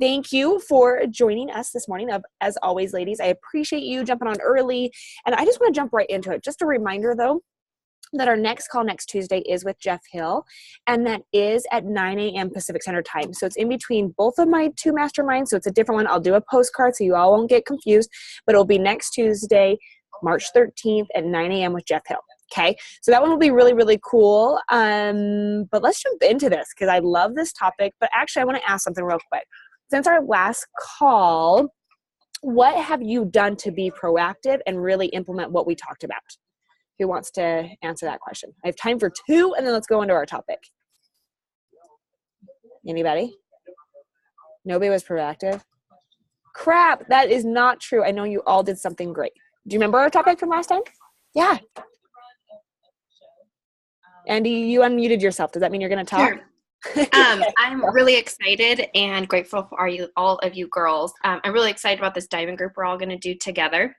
Thank you for joining us this morning. As always, ladies, I appreciate you jumping on early. And I just want to jump right into it. Just a reminder, though, that our next call next Tuesday is with Jeff Hill, and that is at 9 a.m. Pacific Standard Time. So it's in between both of my two masterminds, so it's a different one. I'll do a postcard so you all won't get confused, but it'll be next Tuesday, March 13th at 9 a.m. with Jeff Hill. Okay, so that one will be really, really cool. But let's jump into this because I love this topic. But actually, I want to ask something real quick. Since our last call, what have you done to be proactive and really implement what we talked about? Who wants to answer that question? I have time for two, and then let's go into our topic. Anybody? Nobody was proactive? Crap, that is not true. I know you all did something great. Do you remember our topic from last time? Yeah. Andy, you unmuted yourself. Does that mean you're going to talk? Sure. I'm really excited and grateful for all of you girls. I'm really excited about this diving group we're all going to do together.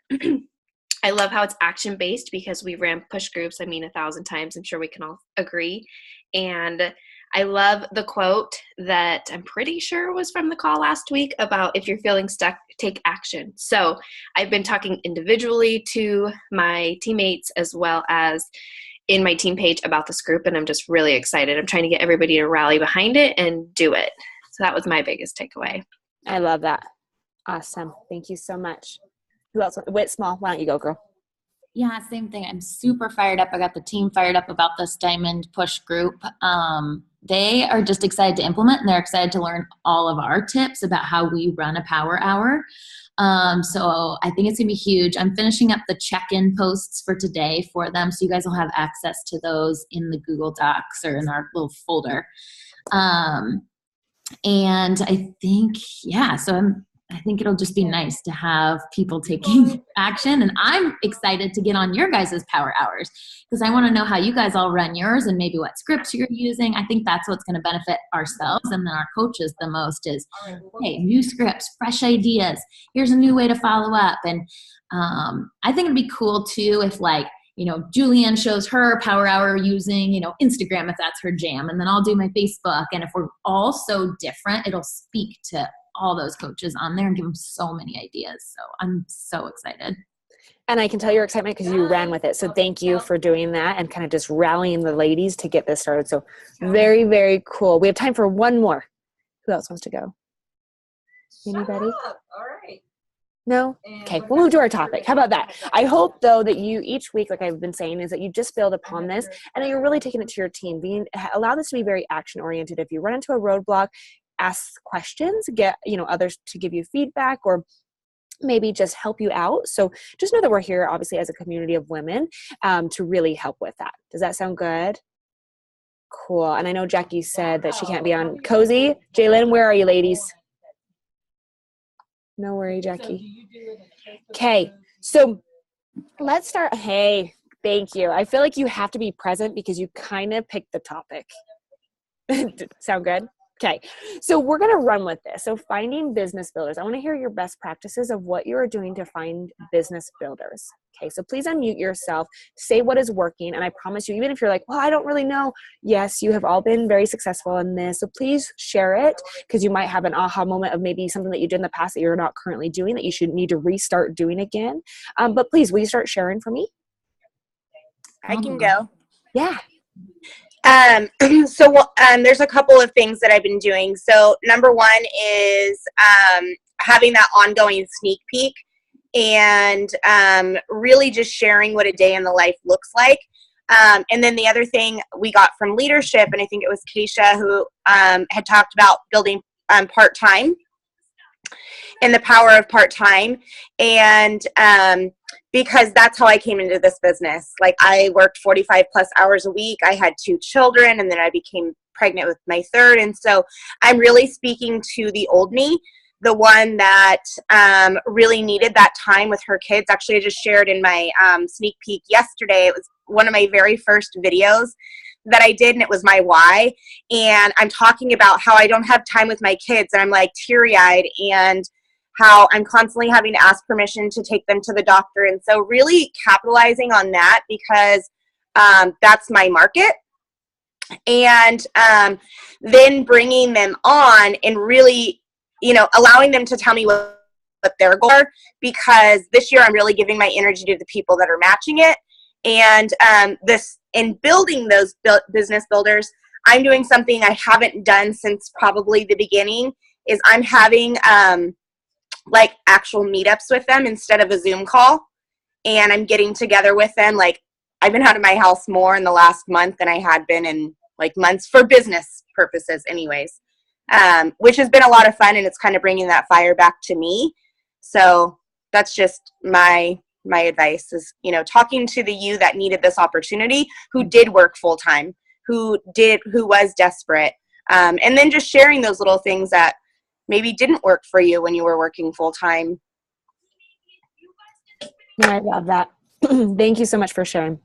I love how it's action-based because we ran push groups, 1,000 times. I'm sure we can all agree. And I love the quote that I'm pretty sure was from the call last week about if you're feeling stuck, take action. So I've been talking individually to my teammates as well as in my team page about this group, and I'm just really excited. I'm trying to get everybody to rally behind it and do it. So that was my biggest takeaway. I love that. Awesome. Thank you so much. Who else? Whit Small, why don't you go, girl? Yeah, same thing. I'm super fired up. I got the team fired up about this diamond push group. They are just excited to implement, and they're excited to learn all of our tips about how we run a power hour. So I think it's gonna be huge. I'm finishing up the check-in posts for today for them, so you guys will have access to those in the Google Docs or in our little folder. And I think, I think it'll just be nice to have people taking action. And I'm excited to get on your guys' power hours because I want to know how you guys all run yours and maybe what scripts you're using. I think that's what's going to benefit ourselves and then our coaches the most is, hey, new scripts, fresh ideas. Here's a new way to follow up. And I think it'd be cool too if Julianne shows her power hour using, Instagram if that's her jam. And then I'll do my Facebook. And if we're all so different, it'll speak to all those coaches on there and give them so many ideas. So I'm so excited. And I can tell your excitement because you ran with it. So thank you for doing that and kind of just rallying the ladies to get this started. So very, very cool. We have time for one more. Who else wants to go? Anybody? All right. No? Okay, we'll move to our topic. How about that? I hope, though, that you each week, like I've been saying, is that you just build upon this and that you're really taking it to your team. Allow this to be very action-oriented. If you run into a roadblock, ask questions, get others to give you feedback or maybe just help you out. So just know that we're here, obviously, as a community of women to really help with that. Does that sound good? Cool. And I know Jackie said that she can't be on. Cozy, Jalen, where are you, ladies? No worry, Jackie. Okay, so let's start. Hey, thank you. I feel like you have to be present because you kind of picked the topic. Sound good? Okay, so we're going to run with this. So finding business builders. I want to hear your best practices of what you are doing to find business builders. Okay, so please unmute yourself, say what is working, and I promise you, even if you're like, well, I don't really know, yes, you have all been very successful in this, so please share it because you might have an aha moment of maybe something that you did in the past that you're not currently doing that you should need to restart doing again. But please, will you start sharing for me? I can go. Yeah. There's a couple of things that I've been doing. So number one is having that ongoing sneak peek and really just sharing what a day in the life looks like. And then the other thing we got from leadership, and I think it was Keisha who had talked about building part-time and the power of part-time. And because that's how I came into this business. Like I worked 45 plus hours a week. I had 2 children and then I became pregnant with my 3rd. And so I'm really speaking to the old me, the one that really needed that time with her kids. Actually, I just shared in my sneak peek yesterday. It was one of my very first videos that I did, and it was my why. And I'm talking about how I don't have time with my kids, and I'm like teary-eyed, and how I'm constantly having to ask permission to take them to the doctor. And so really capitalizing on that because that's my market. And then bringing them on and really, allowing them to tell me what their goals are, because this year I'm really giving my energy to the people that are matching it. And in building those business builders, I'm doing something I haven't done since probably the beginning, is I'm having like actual meetups with them instead of a Zoom call. And I'm getting together with them. Like, I've been out of my house more in the last month than I had been in like months, for business purposes anyways, which has been a lot of fun, and it's kind of bringing that fire back to me. So that's just my advice is, talking to the you that needed this opportunity, who did work full time, who was desperate, and then just sharing those little things that maybe didn't work for you when you were working full time. I love that. Thank you so much for sharing.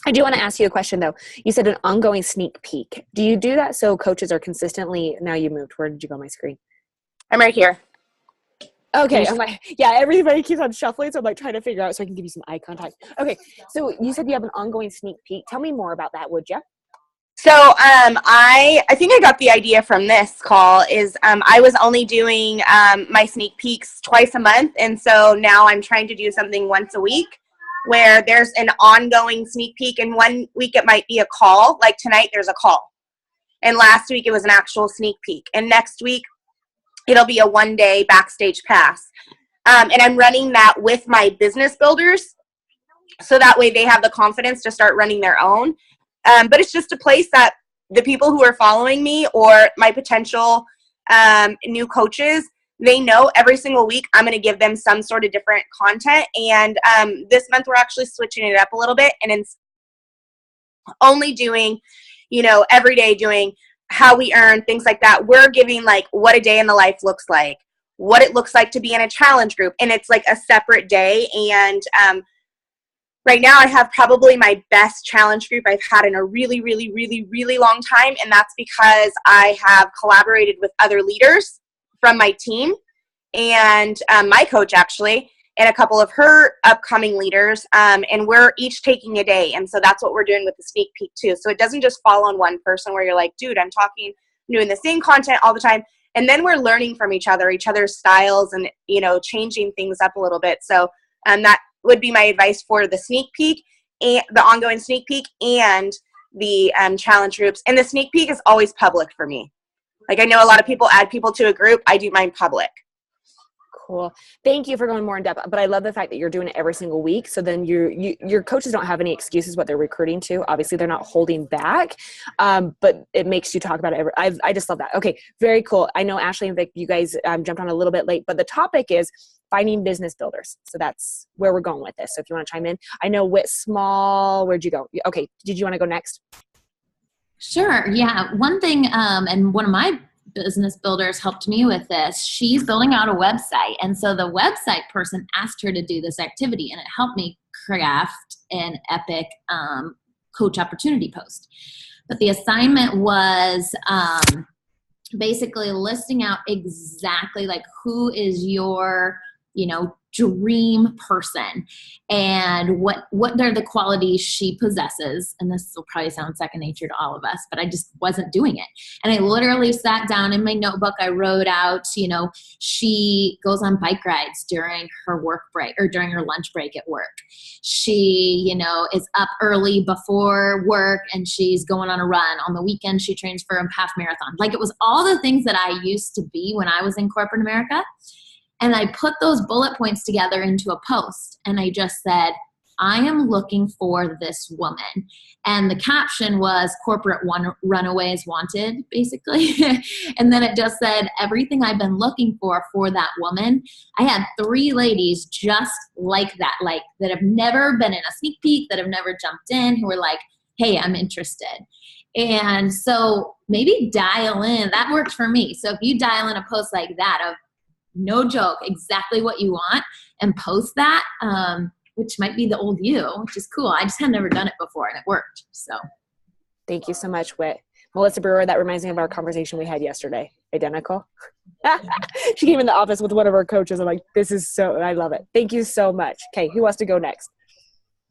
I do want to ask you a question though. You said an ongoing sneak peek. Do you do that so coaches are consistently, now you moved, where did you go on my screen? I'm right here. Okay. I'm like, yeah, everybody keeps on shuffling, so I'm like trying to figure out so I can give you some eye contact. Okay. So you said you have an ongoing sneak peek. Tell me more about that, would you? So I think I got the idea from this call is I was only doing my sneak peeks twice a month. And so now I'm trying to do something once a week where there's an ongoing sneak peek. And one week it might be a call, like tonight there's a call. And last week it was an actual sneak peek. And next week it'll be a 1-day backstage pass. And I'm running that with my business builders, so that way they have the confidence to start running their own. But it's just a place that the people who are following me or my potential new coaches, they know every single week I'm going to give them some sort of different content. And this month we're actually switching it up a little bit, and it's only doing, every day doing how we earn, things like that. We're giving like what a day in the life looks like, what it looks like to be in a challenge group. And it's like a separate day. And right now I have probably my best challenge group I've had in a really, really, really, really long time. And that's because I have collaborated with other leaders from my team and my coach actually, and a couple of her upcoming leaders. And we're each taking a day. And so that's what we're doing with the sneak peek too. So it doesn't just fall on one person where you're like, dude, I'm doing the same content all the time. And then we're learning from each other's styles and, changing things up a little bit. So that would be my advice for the sneak peek, and the ongoing sneak peek, and the challenge groups. And the sneak peek is always public for me. Like, I know a lot of people add people to a group. I do mine public. Cool. Thank you for going more in depth. But I love the fact that you're doing it every single week. So then your coaches don't have any excuses what they're recruiting to. Obviously, they're not holding back, but it makes you talk about it. I just love that. Okay, very cool. I know Ashley and Vic, you guys jumped on a little bit late, but the topic is finding business builders. So that's where we're going with this. So if you want to chime in, I know Whit Small, where'd you go? Okay, did you want to go next? Sure. Yeah. One thing, and one of my business builders helped me with this. She's building out a website. And so the website person asked her to do this activity, and it helped me craft an epic coach opportunity post. But the assignment was basically listing out exactly like who is your, dream person and what are the qualities she possesses. And this will probably sound second nature to all of us, but I just wasn't doing it. And I literally sat down in my notebook. I wrote out, she goes on bike rides during her work break or during her lunch break at work. She, is up early before work and she's going on a run. On the weekend, she trains for a half marathon. Like, it was all the things that I used to be when I was in corporate America. And I put those bullet points together into a post, and I just said, I am looking for this woman. And the caption was corporate runaways wanted, basically. And then it just said everything I've been looking for that woman. I had 3 ladies just like that have never been in a sneak peek, that have never jumped in, who were like, hey, I'm interested. And so maybe dial in. That worked for me. So if you dial in a post like that of, no joke, exactly what you want, and post that, which might be the old you, which is cool. I just had never done it before, and it worked. So thank you so much, Whit. Melissa Brewer, that reminds me of our conversation we had yesterday. Identical. She came in the office with one of our coaches. I'm like, I love it. Thank you so much. Okay, who wants to go next?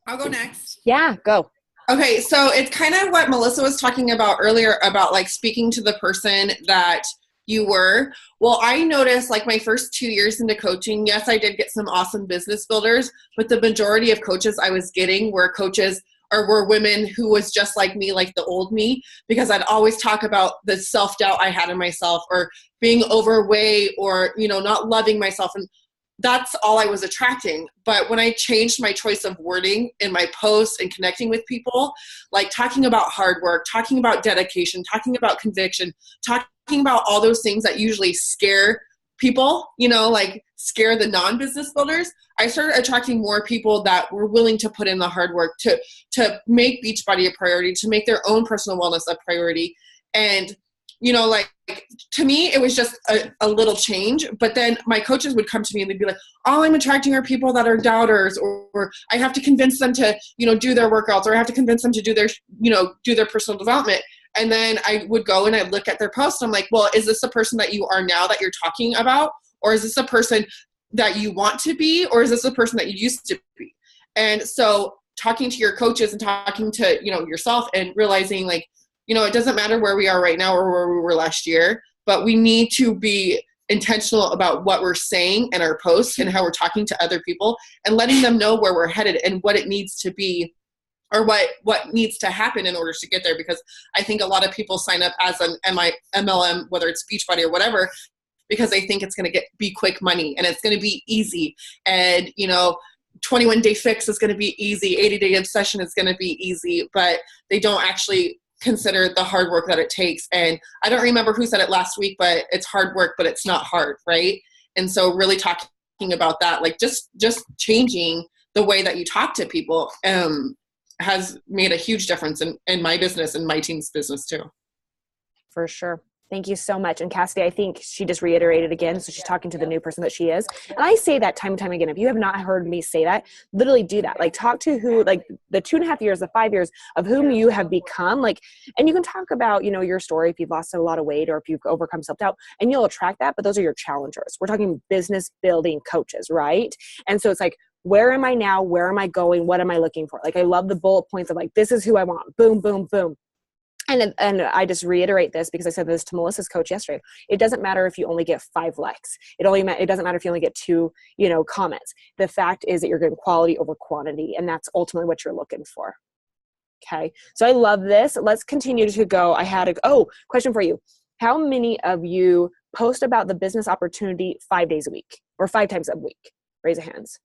I'll go next. Yeah, go. Okay, so it's kind of what Melissa was talking about earlier about like speaking to the person that you were. Well, I noticed like my first 2 years into coaching, yes, I did get some awesome business builders, but the majority of coaches I was getting were coaches or were women who was just like me, like the old me, because I'd always talk about the self-doubt I had in myself or being overweight or, you know, not loving myself. And that's all I was attracting. But when I changed my choice of wording in my posts and connecting with people, like talking about hard work, talking about dedication, talking about conviction, talking about all those things that usually scare people, you know, like scare the non-business builders, I started attracting more people that were willing to put in the hard work to make Beachbody a priority, to make their own personal wellness a priority. And, you know, like to me, it was just a little change. But then my coaches would come to me and they'd be like, all I'm attracting are people that are doubters, or I have to convince them to, you know, do their workouts, or I have to convince them to do their, you know, do their personal development. And then I would go and I'd look at their posts. And I'm like, well, is this the person that you are now that you're talking about? Or is this a person that you want to be? Or is this a person that you used to be? And so talking to your coaches and talking to, you know, yourself and realizing like, you know, it doesn't matter where we are right now or where we were last year, but we need to be intentional about what we're saying in our posts and how we're talking to other people and letting them know where we're headed and what it needs to be, or what needs to happen in order to get there. Because I think a lot of people sign up as an MLM, whether it's Beachbody or whatever, because they think it's going to be quick money and it's going to be easy. And, you know, 21-day fix is going to be easy. 80-day obsession is going to be easy, but they don't actually consider the hard work that it takes. And I don't remember who said it last week, but it's hard work, but it's not hard. Right. And so really talking about that, like just changing the way that you talk to people, has made a huge difference in my business and my team's business too. For sure. Thank you so much. And Cassidy, I think she just reiterated again. So she's talking to the new person that she is. And I say that time and time again. If you have not heard me say that, literally do that. Like talk to who, like the 2.5 years, the 5 years of whom you have become. Like, and you can talk about, you know, your story, if you've lost a lot of weight or if you've overcome self-doubt, and you'll attract that. But those are your challengers. We're talking business building coaches, right? And so it's like, where am I now? Where am I going? What am I looking for? Like, I love the bullet points of like, this is who I want. Boom, boom, boom. And I just reiterate this because I said this to Melissa's coach yesterday. It doesn't matter if you only get 5 likes. It doesn't matter if you only get 2, you know, comments. The fact is that you're getting quality over quantity, and that's ultimately what you're looking for. Okay. So I love this. Let's continue to go. I had question for you. How many of you post about the business opportunity 5 days a week or 5 times a week? Raise your hands.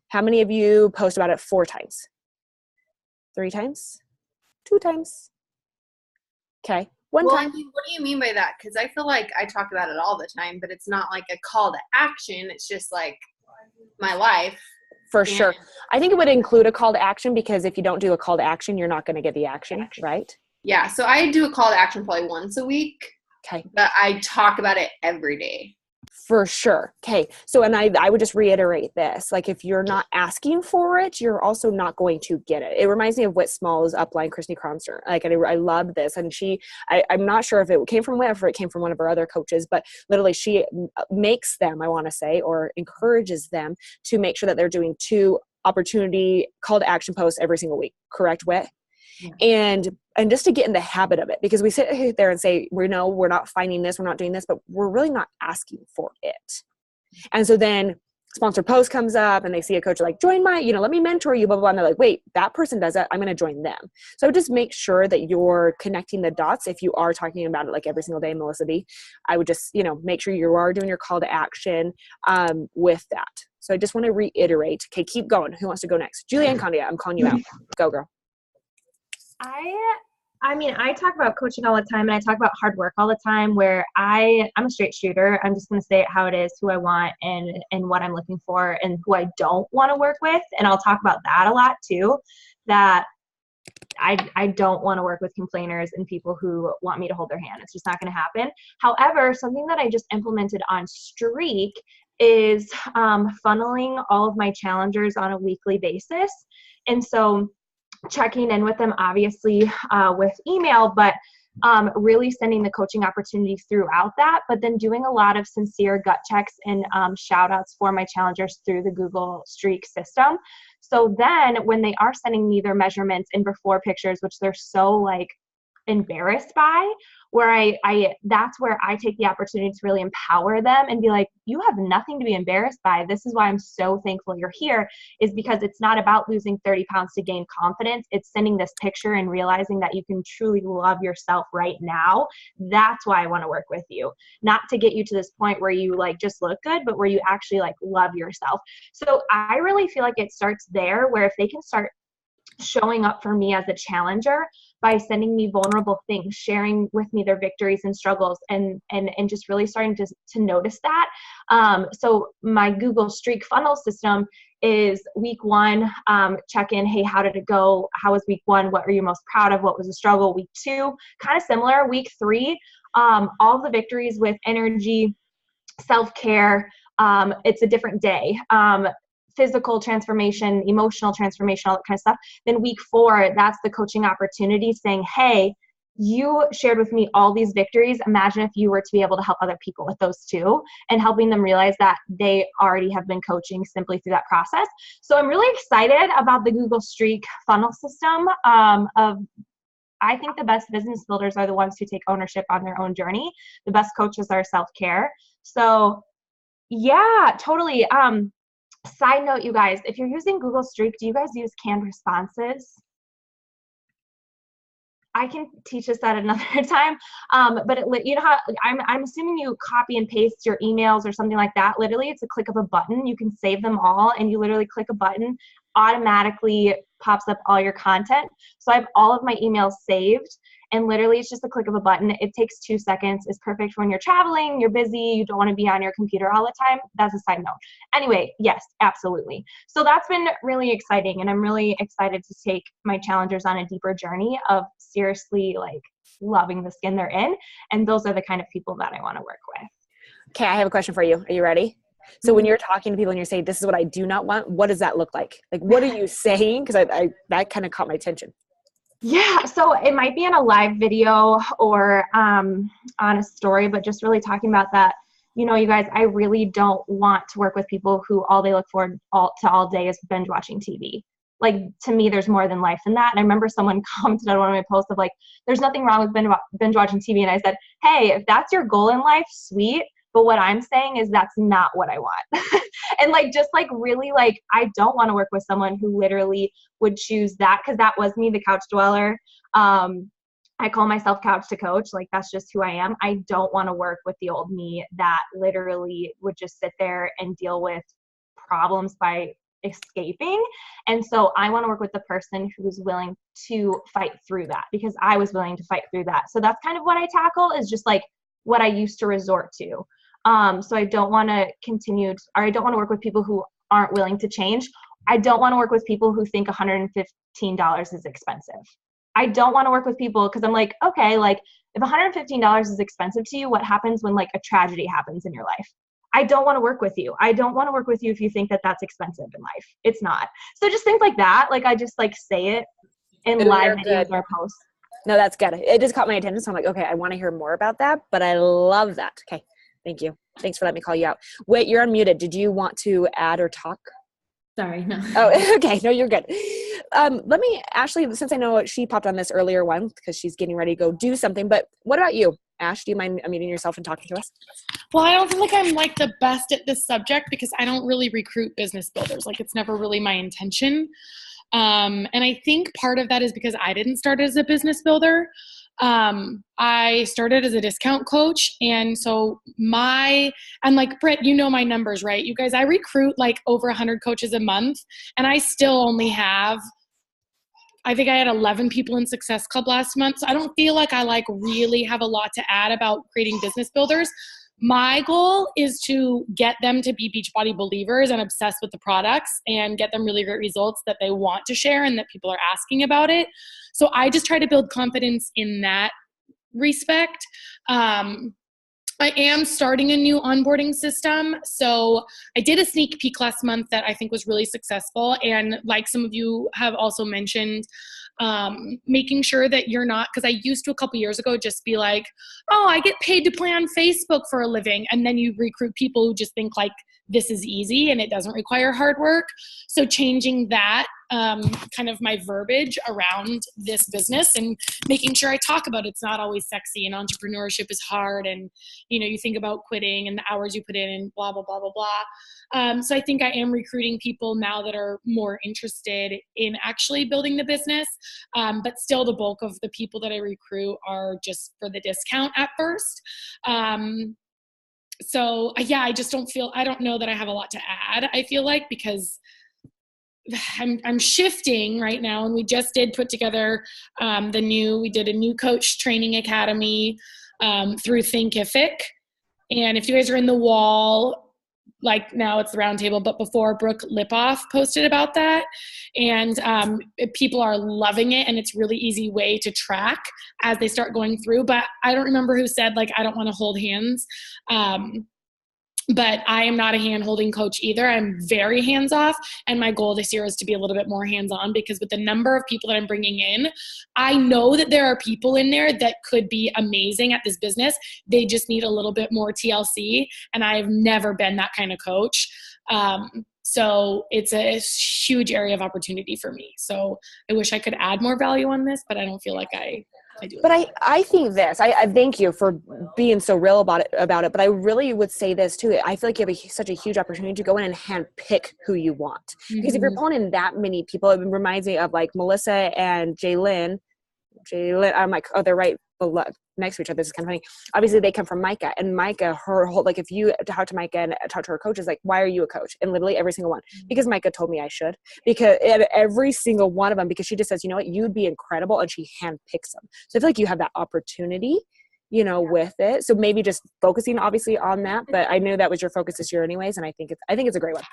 How many of you post about it 4 times? 3 times? 2 times? Okay. One time. I mean, what do you mean by that? Because I feel like I talk about it all the time, but it's not like a call to action. It's just like my life. For sure. I think it would include a call to action, because if you don't do a call to action, you're not going to get the action, right? Yeah. So I do a call to action probably once a week. Okay. But I talk about it every day. For sure. Okay. So, and I would just reiterate this, like if you're not asking for it, you're also not going to get it. It reminds me of Whit Small's upline, Christy Cronster. Like, I love this. And I'm not sure if it came from Whit or it came from one of her other coaches, but literally she makes them, I want to say, or encourages them to make sure that they're doing 2 opportunity call to action posts every single week. Correct, Whit? Yeah. And just to get in the habit of it, because we sit there and say, we're not finding this, we're not doing this, but we're really not asking for it. And so then sponsored post comes up and they see a coach like, join my, let me mentor you, blah, blah, blah. And they're like, wait, that person does that. I'm going to join them. So just make sure that you're connecting the dots. If you are talking about it like every single day, Melissa B, I would just, make sure you are doing your call to action with that. So I just want to reiterate. Okay, keep going. Who wants to go next? Julianne Condia, I'm calling you out. Go, girl. I mean, I talk about coaching all the time, and I talk about hard work all the time, where I'm a straight shooter. I'm just going to say it how it is, who I want and what I'm looking for, and who I don't want to work with. And I'll talk about that a lot too, that I don't want to work with complainers and people who want me to hold their hand. It's just not going to happen. However, something that I just implemented on Streak is funneling all of my challengers on a weekly basis. And so checking in with them, obviously, with email, but really sending the coaching opportunities throughout that, but then doing a lot of sincere gut checks and shout outs for my challengers through the Google Streak system. So then when they are sending me their measurements and before pictures, which they're so embarrassed by, where I that's where I take the opportunity to really empower them and be like, you have nothing to be embarrassed by. This is why I'm so thankful you're here, is because it's not about losing 30 pounds to gain confidence. It's sending this picture and realizing that you can truly love yourself right now. That's why I want to work with you, not to get you to this point where you like just look good, but where you actually like love yourself. So I really feel like it starts there, where if they can start showing up for me as a challenger by sending me vulnerable things, sharing with me their victories and struggles, and just really starting to notice that. So my Google Streak funnel system is week 1, check in, hey, how did it go? How was week 1? What are you most proud of? What was the struggle? Week 2, kind of similar. Week 3, all the victories with energy, self-care. It's a different day. Physical transformation, emotional transformation, all that kind of stuff. Then week 4, that's the coaching opportunity, saying, hey, you shared with me all these victories. Imagine if you were to be able to help other people with those too, and helping them realize that they already have been coaching simply through that process. So I'm really excited about the Google Streak funnel system I think the best business builders are the ones who take ownership on their own journey. The best coaches are self-care. So yeah, totally. Side note, you guys, if you're using Google Streak, do you guys use canned responses? I can teach us that another time. But you know how I'm assuming you copy and paste your emails or something like that. Literally, it's a click of a button. You can save them all, and you literally click a button, automatically pops up all your content. So I have all of my emails saved, and literally it's just a click of a button. It takes 2 seconds. It's perfect when you're traveling, you're busy, you don't want to be on your computer all the time. That's a side note. Anyway, yes, absolutely. So that's been really exciting, and I'm really excited to take my challengers on a deeper journey of seriously like loving the skin they're in. And those are the kind of people that I want to work with. Okay, I have a question for you. Are you ready? So when you're talking to people and you're saying, this is what I do not want, what does that look like? Like, what are you saying? Because I that kind of caught my attention. Yeah, so it might be in a live video or on a story, but just really talking about that. You know, you guys, I really don't want to work with people who all they look forward all day is binge watching TV. Like, to me, there's more than life in that. And I remember someone commented on one of my posts of like, there's nothing wrong with binge watching TV. And I said, hey, if that's your goal in life, sweet. But what I'm saying is that's not what I want. And like, just like really like, I don't want to work with someone who literally would choose that, because that was me, the couch dweller. I call myself couch to coach. Like, that's just who I am. I don't want to work with the old me that literally would just sit there and deal with problems by escaping. And so I want to work with the person who's willing to fight through that, because I was willing to fight through that. So that's kind of what I tackle, is just like what I used to resort to. So I don't want to continue, or I don't want to work with people who aren't willing to change. I don't want to work with people who think $115 is expensive. I don't want to work with people because I'm like, okay, like if $115 is expensive to you, what happens when like a tragedy happens in your life? I don't want to work with you. I don't want to work with you if you think that that's expensive in life. It's not. So just things like that. Like, I just like say it in live videos or posts. No, that's good. It just caught my attention. So I'm like, okay, I want to hear more about that, but I love that. Okay. Thank you. Thanks for letting me call you out. Wait, you're unmuted. Did you want to add or talk? Sorry, no. Oh, okay. No, you're good. Let me, Ashley, since I know she popped on this earlier one because she's getting ready to go do something, but what about you? Ash, do you mind unmuting yourself and talking to us? Well, I don't feel like I'm like the best at this subject because I don't really recruit business builders. Like, it's never really my intention. And I think part of that is because I didn't start as a business builder. I started as a discount coach. And so and like Britt, you know my numbers, right? You guys, I recruit like over 100 coaches a month, and I still only have, I think I had 11 people in Success Club last month. So I don't feel like I like really have a lot to add about creating business builders. My goal is to get them to be Beachbody believers and obsessed with the products and get them really great results that they want to share and that people are asking about it. So I just try to build confidence in that respect. I am starting a new onboarding system. So I did a sneak peek last month that I think was really successful. And like some of you have also mentioned, making sure that you're not, because I used to a couple years ago just be like, oh, I get paid to play on Facebook for a living. And then you recruit people who just think like this is easy and it doesn't require hard work. So changing that kind of my verbiage around this business and making sure I talk about it's not always sexy and entrepreneurship is hard. And, you think about quitting and the hours you put in and blah, blah, blah, blah, blah. So I think I am recruiting people now that are more interested in actually building the business. But still the bulk of the people that I recruit are just for the discount at first. So yeah, I don't know that I have a lot to add, I feel like, because I'm shifting right now, and we just did put together we did a new coach training academy through Thinkific. And if you guys are in the wall, like now it's the round table, but before Brooke Lipoff posted about that. And people are loving it, and it's really easy way to track as they start going through. But I don't remember who said, like, I don't want to hold hands. But I am not a hand-holding coach either. I'm very hands-off, and my goal this year is to be a little bit more hands-on, because with the number of people that I'm bringing in, I know that there are people in there that could be amazing at this business. They just need a little bit more TLC, and I've never been that kind of coach. So it's a huge area of opportunity for me. So I wish I could add more value on this, but I don't feel like I do. But I think this, I thank you for being so real about it, but I really would say this too. I feel like you have such a huge opportunity to go in and hand pick who you want. Because if you're pulling in that many people, it reminds me of like Melissa and Jaylyn, I'm like, oh, they're right below, next to each other. This is kind of funny. Obviously they come from Micah, and Micah, her whole, like, if you talk to Micah and talk to her coaches, like, why are you a coach? And literally every single one, because Micah told me I should, because every single one of them, because she just says, you know what, you'd be incredible. And she handpicks them. So I feel like you have that opportunity, with it. So maybe just focusing obviously on that, but I knew that was your focus this year anyways. And I think it's a great one.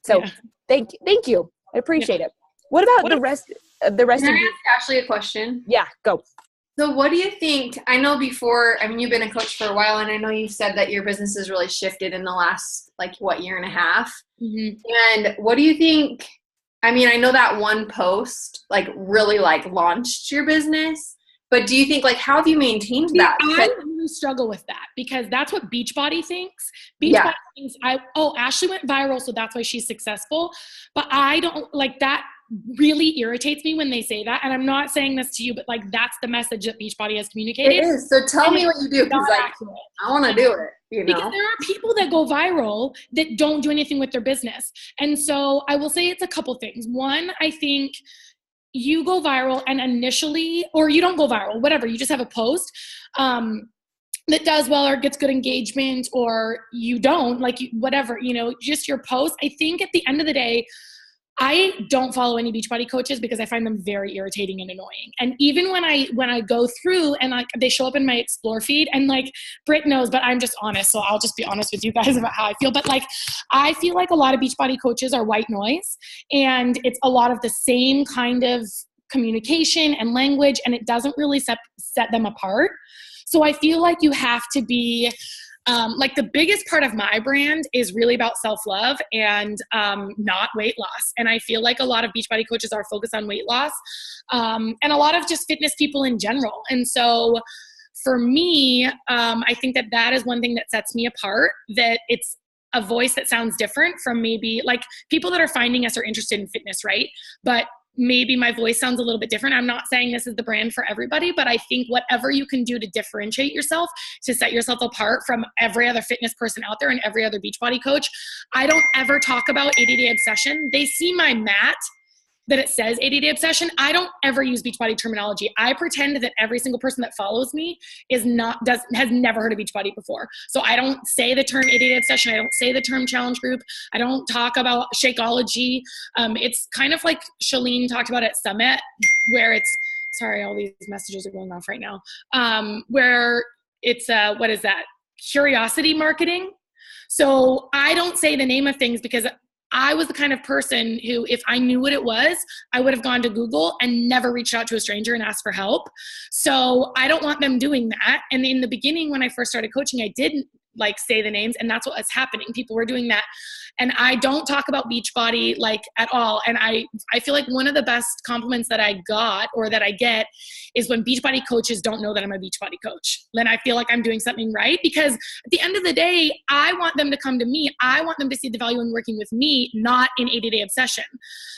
So thank you. I appreciate it. What about the rest Can of I ask Ashley a question? Yeah, go. So what do you think, I know you've been a coach for a while, and I know you've said that your business has really shifted in the last, year and a half. Mm-hmm. And what do you think, I know that one post, really, launched your business, but do you think, how have you maintained that? I really struggle with that, because that's what Beachbody thinks. Beachbody thinks, Ashley went viral, so that's why she's successful. But I don't, that really irritates me when they say that. And I'm not saying this to you, but that's the message that Beachbody has communicated. It is. So tell me what you do, because I want to do it. Because there are people that go viral that don't do anything with their business. And so I will say it's a couple things. One, I think you go viral and initially, or you don't go viral, whatever, you just have a post that does well or gets good engagement, or you don't, whatever, just your post. I think at the end of the day, I don't follow any Beachbody coaches because I find them very irritating and annoying. And even when I go through and they show up in my explore feed, and Britt knows, but I'm just honest. So I'll just be honest with you guys about how I feel. But I feel like a lot of Beachbody coaches are white noise, and it's a lot of the same kind of communication and language, and it doesn't really set them apart. So I feel like you have to be, the biggest part of my brand is really about self-love and not weight loss. And I feel like a lot of Beachbody coaches are focused on weight loss, and a lot of just fitness people in general. And so for me, I think that is one thing that sets me apart, that it's a voice that sounds different from maybe people that are finding us are interested in fitness, right? But maybe my voice sounds a little bit different. I'm not saying this is the brand for everybody, but I think whatever you can do to differentiate yourself, to set yourself apart from every other fitness person out there and every other Beachbody coach. I don't ever talk about 80-day obsession. They see my mat that it says 80-day obsession. I don't ever use Beachbody terminology. I pretend that every single person that follows me has never heard of Beachbody before. So I don't say the term 80-day obsession. I don't say the term challenge group. I don't talk about Shakeology. It's kind of like Shalene talked about at Summit, where it's, sorry, all these messages are going off right now, where it's, what is that? Curiosity marketing. So I don't say the name of things because I was the kind of person who, if I knew what it was, I would have gone to Google and never reached out to a stranger and asked for help. So I don't want them doing that. And in the beginning, when I first started coaching, I didn't like say the names, and that's what was happening. People were doing that. And I don't talk about Beachbody like at all. And I feel like one of the best compliments that I got or that I get is when Beachbody coaches don't know that I'm a Beachbody coach. Then I feel like I'm doing something right, because at the end of the day, I want them to come to me. I want them to see the value in working with me, not in 80-day obsession.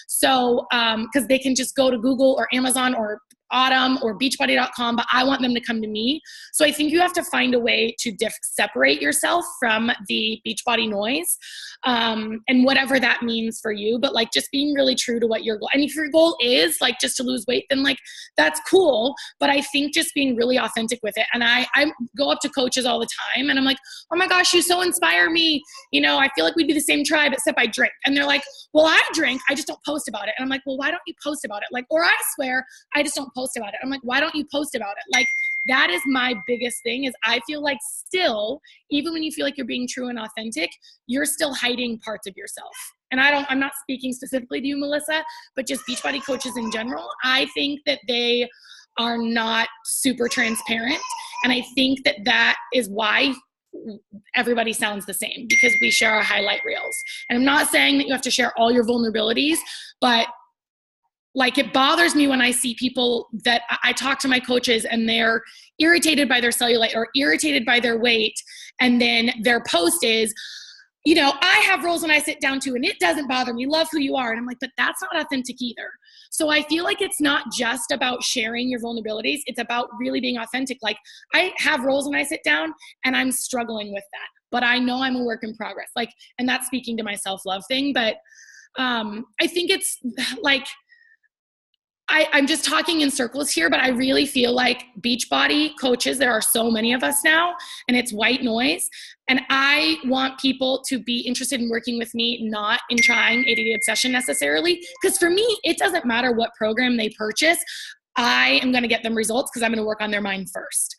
So, because they can just go to Google or Amazon or Autumn or beachbody.com, but I want them to come to me. So I think you have to find a way to separate yourself from the Beachbody noise, and whatever that means for you, but like just being really true to what your goal, and if your goal is like just to lose weight, then like that's cool. But I think just being really authentic with it. And I go up to coaches all the time and I'm like, oh my gosh, you so inspire me. You know, I feel like we'd be the same tribe except I drink. And they're like, well, I drink, I just don't post about it. And I'm like, well, why don't you post about it? Like, or I swear, I just don't post about it. I'm like, why don't you post about it? Like, that is my biggest thing, is I feel like still, even when you feel like you're being true and authentic, you're still hiding parts of yourself. And I'm not speaking specifically to you, Melissa, but just Beachbody coaches in general. I think that they are not super transparent. And I think that that is why everybody sounds the same, because we share our highlight reels. And I'm not saying that you have to share all your vulnerabilities, but like, it bothers me when I see people that I talk to my coaches and they're irritated by their cellulite or irritated by their weight. And then their post is, you know, I have roles when I sit down too, and it doesn't bother me. Love who you are. And I'm like, but that's not authentic either. So I feel like it's not just about sharing your vulnerabilities. It's about really being authentic. Like, I have roles when I sit down and I'm struggling with that, but I know I'm a work in progress. Like, and that's speaking to my self-love thing. But I think it's like, I'm just talking in circles here, but I really feel like Beachbody coaches, there are so many of us now, and it's white noise. And I want people to be interested in working with me, not in trying 80-day obsession necessarily. Because for me, it doesn't matter what program they purchase. I am going to get them results because I'm going to work on their mind first,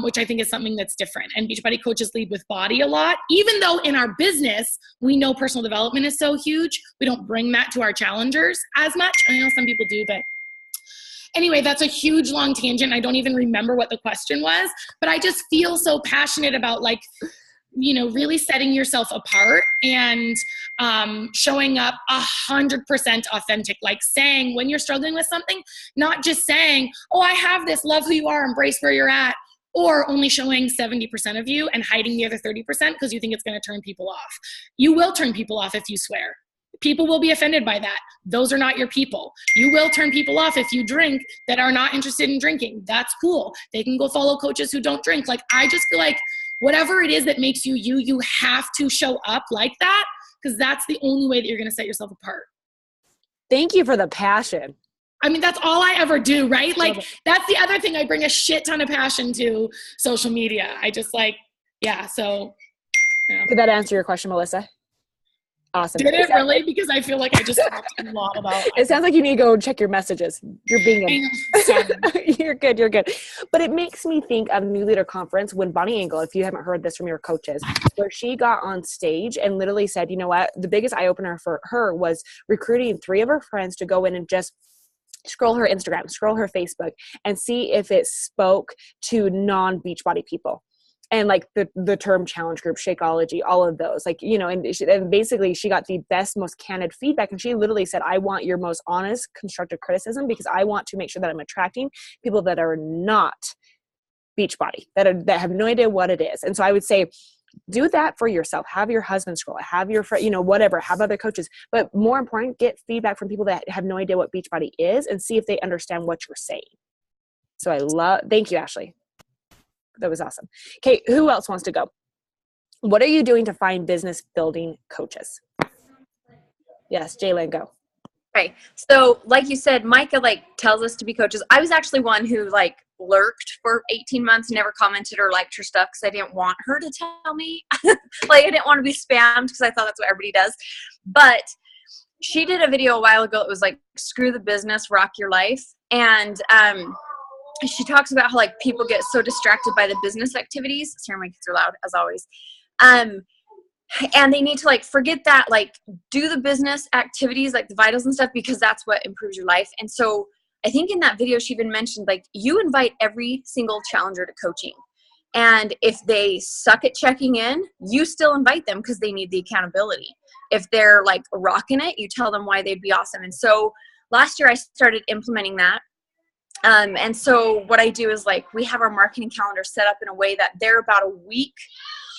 which I think is something that's different. And Beachbody coaches lead with body a lot. Even though in our business, we know personal development is so huge, we don't bring that to our challengers as much. I know some people do, but anyway, that's a huge long tangent. I don't even remember what the question was, but I just feel so passionate about, like, you know, really setting yourself apart and showing up 100% authentic, like saying when you're struggling with something, not just saying, oh, I have this, love who you are, embrace where you're at, or only showing 70% of you and hiding the other 30% because you think it's going to turn people off. You will turn people off if you swear. People will be offended by that. Those are not your people. You will turn people off if you drink that are not interested in drinking. That's cool. They can go follow coaches who don't drink. Like, I just feel like whatever it is that makes you you, you have to show up like that, because that's the only way that you're going to set yourself apart. Thank you for the passion. I mean, that's all I ever do, right? Like, that's the other thing. I bring a shit ton of passion to social media. I just like, yeah. So, yeah. Did that answer your question, Melissa? Awesome. Did it really? Because I feel like I just talked a lot about it. It sounds like you need to go check your messages. You're being You're good. You're good. But it makes me think of New Leader Conference when Bonnie Engel, if you haven't heard this from your coaches, where she got on stage and literally said, you know what, the biggest eye opener for her was recruiting 3 of her friends to go in and just scroll her Instagram, scroll her Facebook, and see if it spoke to non-Beachbody people. And like the term challenge group, Shakeology, all of those, like, you know, and basically she got the best, most candid feedback. And she literally said, I want your most honest, constructive criticism, because I want to make sure that I'm attracting people that are not Beachbody, that have no idea what it is. And so I would say, do that for yourself. Have your husband scroll, have your friend, you know, whatever, have other coaches. But more important, get feedback from people that have no idea what Beachbody is and see if they understand what you're saying. So thank you, Ashley. That was awesome. Okay, who else wants to go? What are you doing to find business building coaches? Yes, Jaylen, go. Okay, so like you said, Micah tells us to be coaches. I was actually one who lurked for 18 months, never commented or liked her stuff because I didn't want her to tell me. I didn't want to be spammed because I thought that's what everybody does. But she did a video a while ago. It was screw the business, rock your life. And she talks about how people get so distracted by the business activities. Sorry, my kids are loud as always. And they need to forget that, do the business activities, the vitals and stuff, because that's what improves your life. And so I think in that video, she even mentioned, you invite every single challenger to coaching. And if they suck at checking in, you still invite them because they need the accountability. If they're like rocking it, you tell them why they'd be awesome. And so last year I started implementing that. And so what I do is like, we have our marketing calendar set up in a way that they're about a week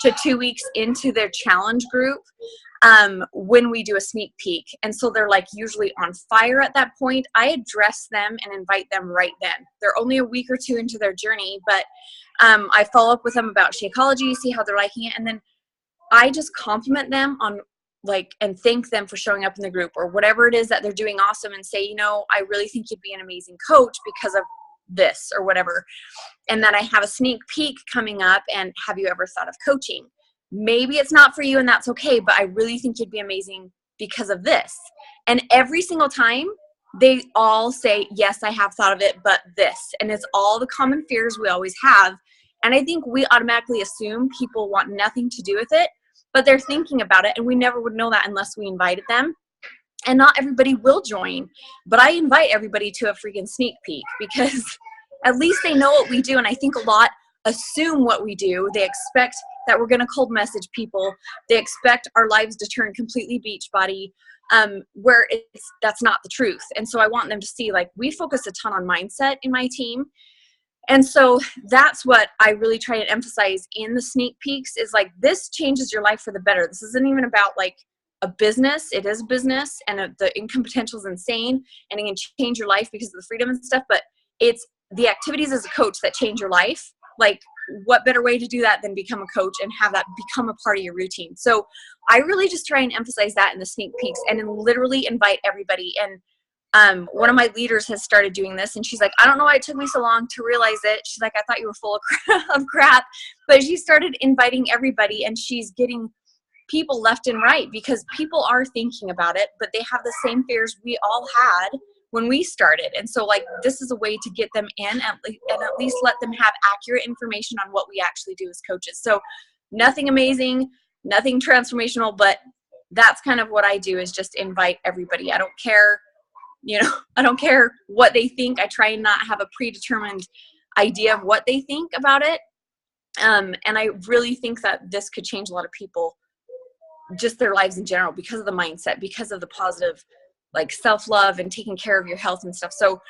to 2 weeks into their challenge group when we do a sneak peek. And so they're like usually on fire at that point. I address them and invite them right then. They're only a week or two into their journey, but I follow up with them about Shakeology, see how they're liking it. And then I just compliment them on like, and thank them for showing up in the group or whatever it is that they're doing awesome, and say, you know, I really think you'd be an amazing coach because of this or whatever. And then I have a sneak peek coming up, and have you ever thought of coaching? Maybe it's not for you and that's okay, but I really think you'd be amazing because of this. And every single time they all say, yes, I have thought of it, but this. And it's all the common fears we always have. And I think we automatically assume people want nothing to do with it, but they're thinking about it, and we never would know that unless we invited them. And not everybody will join, but I invite everybody to a freaking sneak peek because at least they know what we do. And I think a lot assume what we do. They expect that we're going to cold message people. They expect our lives to turn completely Beachbody, where that's not the truth. And so I want them to see, like, we focus a ton on mindset in my team. And so that's what I really try to emphasize in the sneak peeks is like, this changes your life for the better. This isn't even about like a business. It is a business, and the income potential is insane, and it can change your life because of the freedom and stuff. But it's the activities as a coach that change your life. Like, what better way to do that than become a coach and have that become a part of your routine? So I really just try and emphasize that in the sneak peeks, and then literally invite everybody. And one of my leaders has started doing this, and she's like, I don't know why it took me so long to realize it. She's like, I thought you were full of crap. But she started inviting everybody, and she's getting people left and right because people are thinking about it, but they have the same fears we all had when we started. And so like, this is a way to get them in and at least let them have accurate information on what we actually do as coaches. So nothing amazing, nothing transformational, but that's kind of what I do, is just invite everybody. I don't care. I don't care what they think. I try and not have a predetermined idea of what they think about it. And I really think that this could change a lot of people, just their lives in general, because of the mindset, because of the positive, like, self-love and taking care of your health and stuff. So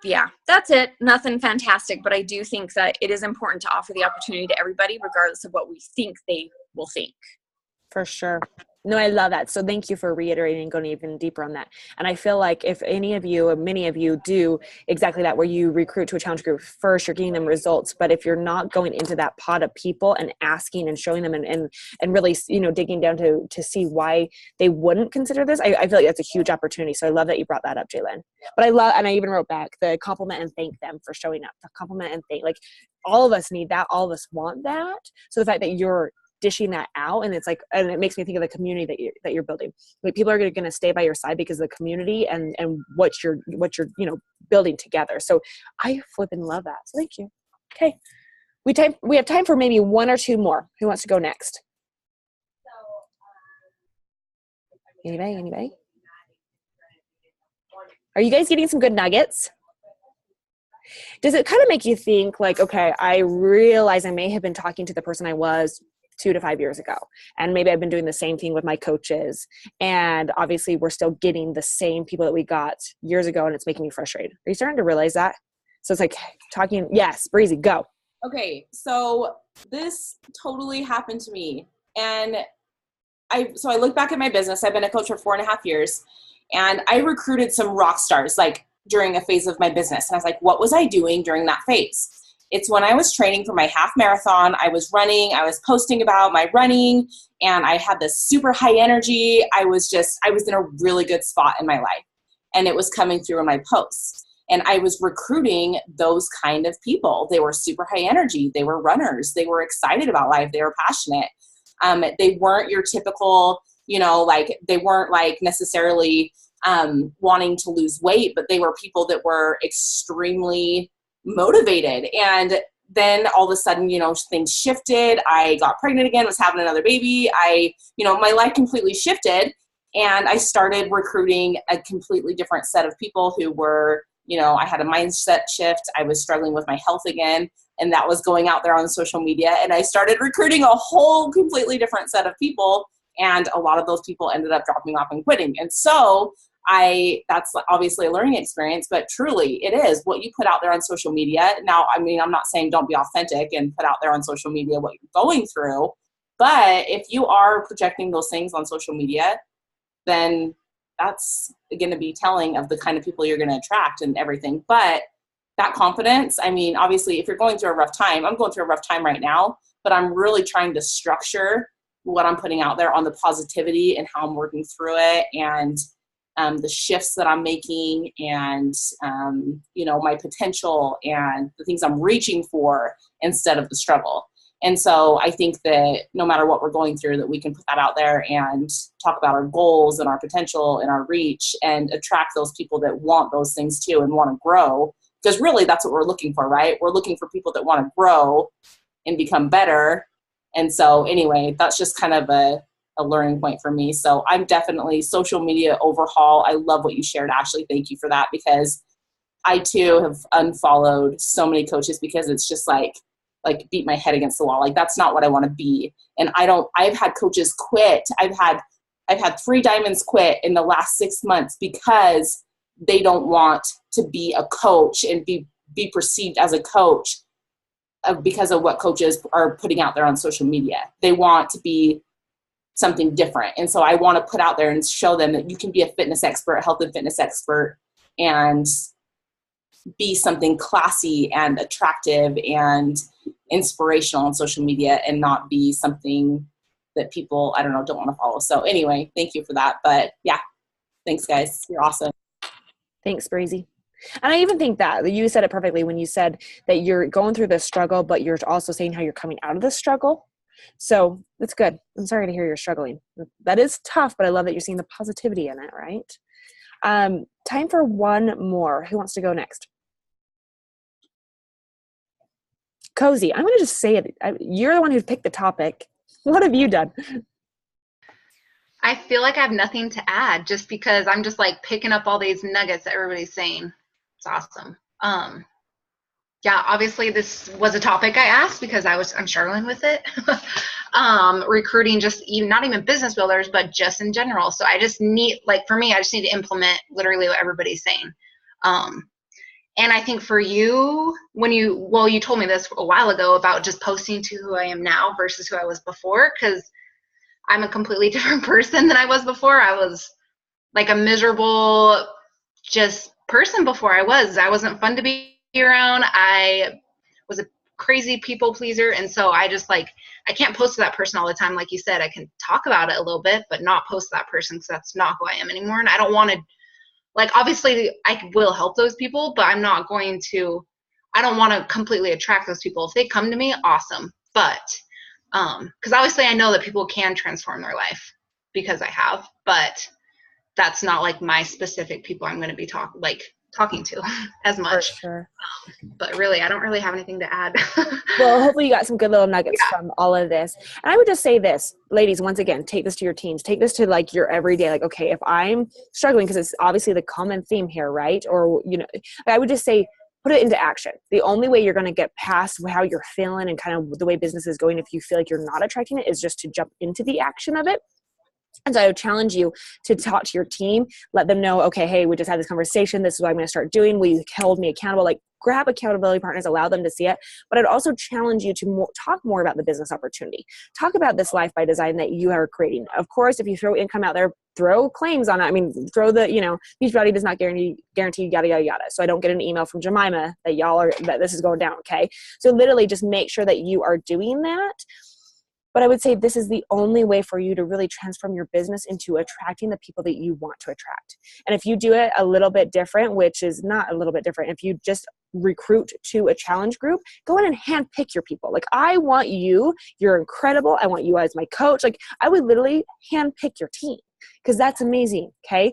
yeah, that's it. Nothing fantastic, but I do think that it is important to offer the opportunity to everybody, regardless of what we think they will think. For sure. No, I love that. So thank you for reiterating and going even deeper on that. And I feel like if any of you, or many of you, do exactly that, where you recruit to a challenge group first, you're getting them results. But if you're not going into that pot of people and asking and showing them and really, digging down to see why they wouldn't consider this, I feel like that's a huge opportunity. So I love that you brought that up, Jalen. But and I even wrote back the compliment and thank them for showing up. The compliment and thank, like, all of us need that. All of us want that. So the fact that you're dishing that out, and it's like, and it makes me think of the community that you're building. Like, people are going to stay by your side because of the community and what you're building together. So I flipping love that. So thank you. Okay, we have time for maybe one or two more. Who wants to go next? Anybody? Are you guys getting some good nuggets? Does it kind of make you think, like, okay, I realize I may have been talking to the person I was 2 to 5 years ago, and maybe I've been doing the same thing with my coaches, and obviously we're still getting the same people that we got years ago, and it's making me frustrated. Are you starting to realize that? So it's like talking. Yes, Breezy, go. Okay, so this totally happened to me, and I look back at my business. I've been a coach for 4.5 years, and I recruited some rock stars like during a phase of my business, and I was like, what was I doing during that phase? It's when I was training for my half marathon. I was running, I was posting about my running, and I had this super high energy. I was in a really good spot in my life, and it was coming through in my posts. And I was recruiting those kind of people. They were super high energy. They were runners. They were excited about life. They were passionate. They weren't your typical, they weren't like necessarily wanting to lose weight, but they were people that were extremely motivated. And then all of a sudden, things shifted. I got pregnant again, was having another baby. My life completely shifted, and I started recruiting a completely different set of people who were, I had a mindset shift. I was struggling with my health again. And that was going out there on social media. And I started recruiting a whole completely different set of people. And a lot of those people ended up dropping off and quitting. And so that's obviously a learning experience, but truly it is what you put out there on social media. Now, I mean, I'm not saying don't be authentic and put out there on social media what you're going through, but if you are projecting those things on social media, then that's going to be telling of the kind of people you're going to attract and everything. But that confidence, I mean, obviously if you're going through a rough time, I'm going through a rough time right now, but I'm really trying to structure what I'm putting out there on the positivity and how I'm working through it, and the shifts that I'm making, and, my potential and the things I'm reaching for instead of the struggle. And so I think that no matter what we're going through, that we can put that out there and talk about our goals and our potential and our reach and attract those people that want those things too and want to grow. Because really that's what we're looking for, right? We're looking for people that want to grow and become better. And so anyway, that's just kind of a learning point for me. So I'm definitely social media overhaul. I love what you shared, Ashley. Thank you for that, because I too have unfollowed so many coaches because it's just like beat my head against the wall. Like, that's not what I want to be. And I've had coaches quit. I've had 3 diamonds quit in the last 6 months because they don't want to be a coach and be perceived as a coach because of what coaches are putting out there on social media. They want to be something different. And so I want to put out there and show them that you can be a fitness expert, a health and fitness expert, and be something classy and attractive and inspirational on social media, and not be something that people, I don't know, don't want to follow. So anyway, thank you for that. But yeah, thanks guys. You're awesome. Thanks, Breezy. And I even think that you said it perfectly when you said that you're going through this struggle, but you're also saying how you're coming out of this struggle. So that's good. I'm sorry to hear you're struggling. That is tough, but I love that you're seeing the positivity in it, right? Time for one more. Who wants to go next? Cozy, I'm going to just say it. You're the one who picked the topic. What have you done? I feel like I have nothing to add, just because I'm just like picking up all these nuggets that everybody's saying. It's awesome. Yeah, obviously this was a topic I asked because I'm struggling with it. Recruiting, just even not even business builders, but just in general. So I just need, for me, I just need to implement literally what everybody's saying. And I think for you, you told me this a while ago about just posting to who I am now versus who I was before, because I'm a completely different person than I was before. I was like a miserable just person before. I wasn't fun to be around. I was a crazy people pleaser. And so I just I can't post to that person all the time. Like you said, I can talk about it a little bit, but not post to that person, because that's not who I am anymore. And I don't want to, obviously I will help those people, but I don't want to completely attract those people. If they come to me, awesome. But because obviously I know that people can transform their life because I have, but that's not my specific people I'm going to be talking to as much. For sure. But really, I don't really have anything to add. Well, hopefully you got some good little nuggets from all of this. And I would just say this, ladies, once again, take this to your teens, take this to your everyday, okay, if I'm struggling, because it's obviously the common theme here, right? Or, I would just say, put it into action. The only way you're going to get past how you're feeling and kind of the way business is going, if you feel like you're not attracting it, is just to jump into the action of it. And so I would challenge you to talk to your team, let them know, okay, hey, we just had this conversation. This is what I'm going to start doing. Will you hold me accountable? Grab accountability partners, allow them to see it. But I'd also challenge you to talk more about the business opportunity. Talk about this life by design that you are creating. Of course, if you throw income out there, throw claims on it. I mean, throw the, Beachbody does not guarantee yada, yada, yada. So I don't get an email from Jemima that this is going down. Okay. So literally just make sure that you are doing that. But I would say this is the only way for you to really transform your business into attracting the people that you want to attract. And if you do it a little bit different, which is not a little bit different, if you just recruit to a challenge group, go in and handpick your people. I want you, you're incredible. I want you as my coach. I would literally handpick your team, because that's amazing. Okay.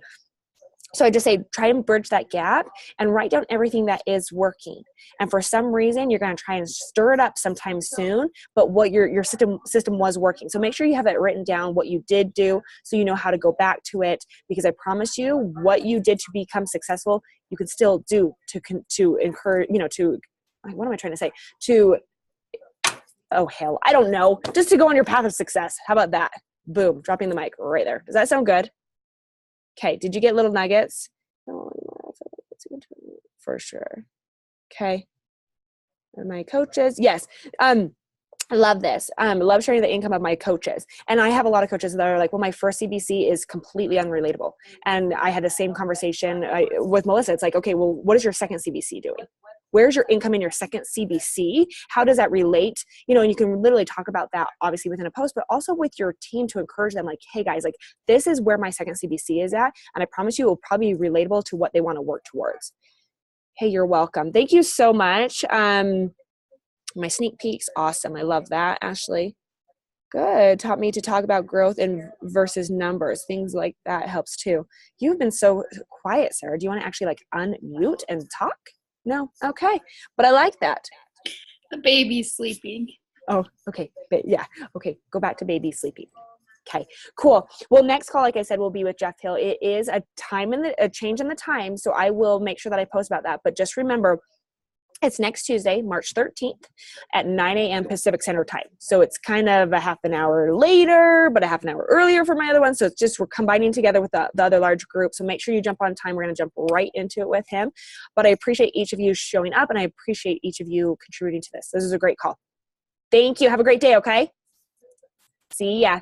So I just say, try and bridge that gap and write down everything that is working. And for some reason, you're going to try and stir it up sometime soon, but what your system was working. So make sure you have it written down, what you did do, so you know how to go back to it. Because I promise you, what you did to become successful, you can still do to encourage, to what am I trying to say? Oh, hell, I don't know. Just to go on your path of success. How about that? Boom, dropping the mic right there. Does that sound good? Okay, did you get little nuggets? For sure. Okay. And my coaches, yes. I love this. I love sharing the income of my coaches. And I have a lot of coaches that are like, well, my first CBC is completely unrelatable. And I had the same conversation with Melissa. It's like, okay, well, what is your second CBC doing? Where's your income in your second CBC? How does that relate? You know, and you can literally talk about that obviously within a post, but also with your team to encourage them like, hey guys, like this is where my second CBC is at. And I promise you it will probably be relatable to what they want to work towards. Hey, you're welcome. Thank you so much. My sneak peeks, awesome. I love that, Ashley. Good. Taught me to talk about growth and versus numbers. Things like that helps too. You've been so quiet, Sarah. Do you want to actually like unmute and talk? No? Okay. But I like that. The baby's sleeping. Oh, okay. Yeah. Okay. Go back to baby sleeping. Okay, cool. Well, next call, like I said, will be with Jeff Hill. It is a change in the time. So I will make sure that I post about that. But just remember, it's next Tuesday, March 13th at 9 a.m. Pacific Standard Time. So it's kind of a half an hour later, but a half an hour earlier for my other one. So it's just, we're combining together with the other large group. So make sure you jump on time. We're going to jump right into it with him. But I appreciate each of you showing up, and I appreciate each of you contributing to this. This is a great call. Thank you. Have a great day, okay? See ya.